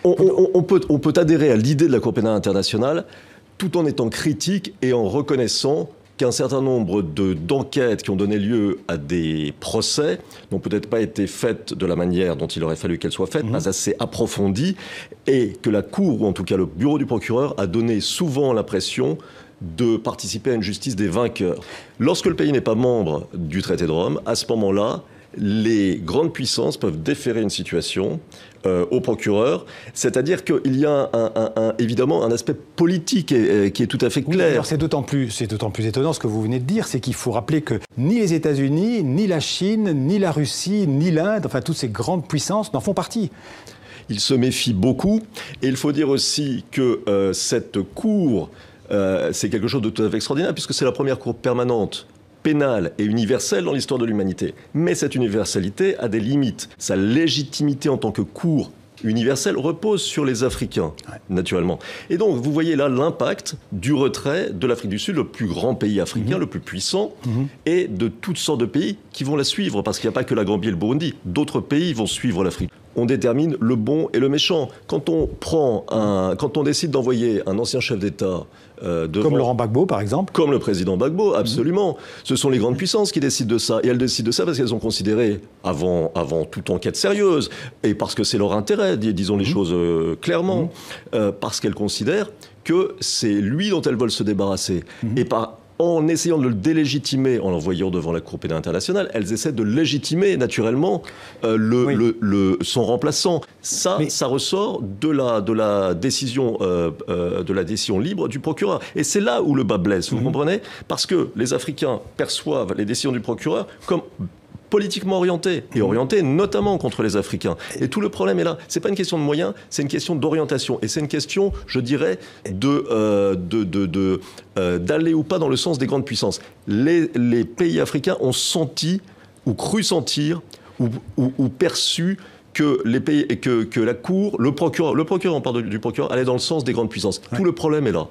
On peut adhérer à l'idée de la Cour pénale internationale tout en étant critique et en reconnaissant qu'un certain nombre d'enquêtes qui ont donné lieu à des procès n'ont peut-être pas été faites de la manière dont il aurait fallu qu'elles soient faites, pas assez approfondies, et que la Cour, ou en tout cas le bureau du procureur, a donné souvent l'impression de participer à une justice des vainqueurs. Lorsque le pays n'est pas membre du traité de Rome, à ce moment-là, les grandes puissances peuvent déférer une situation au procureur, c'est-à-dire qu'il y a évidemment un aspect politique qui est tout à fait clair. Oui, alors c'est d'autant plus étonnant ce que vous venez de dire, c'est qu'il faut rappeler que ni les États-Unis, ni la Chine, ni la Russie, ni l'Inde, enfin toutes ces grandes puissances n'en font partie. Ils se méfient beaucoup, et il faut dire aussi que cette cour, c'est quelque chose de tout à fait extraordinaire, puisque c'est la première cour permanente pénale et universelle dans l'histoire de l'humanité. Mais cette universalité a des limites. Sa légitimité en tant que cour universelle repose sur les Africains, naturellement. Et donc, vous voyez là l'impact du retrait de l'Afrique du Sud, le plus grand pays africain, le plus puissant, et de toutes sortes de pays qui vont la suivre, parce qu'il n'y a pas que la Gambie et le Burundi. D'autres pays vont suivre l'Afrique. On détermine le bon et le méchant. Quand on décide d'envoyer un ancien chef d'État comme Laurent Gbagbo, par exemple. Comme le président Gbagbo, absolument. Ce sont les grandes puissances qui décident de ça. Et elles décident de ça parce qu'elles ont considéré, avant toute enquête sérieuse, et parce que c'est leur intérêt, disons les choses clairement, parce qu'elles considèrent que c'est lui dont elles veulent se débarrasser. Et en essayant de le délégitimer, en l'envoyant devant la Cour pénale internationale, elles essaient de légitimer naturellement son remplaçant. Ça ressort de la décision libre du procureur. Et c'est là où le bas blesse, vous comprenez ? Parce que les Africains perçoivent les décisions du procureur comme politiquement orienté, et orienté notamment contre les Africains. Et tout le problème est là. C'est pas une question de moyens, c'est une question d'orientation. Et c'est une question, je dirais, d'aller ou pas dans le sens des grandes puissances. Les pays africains ont senti, ou cru sentir, ou perçu que la Cour, le procureur, on parle du procureur, allait dans le sens des grandes puissances. Tout le problème est là.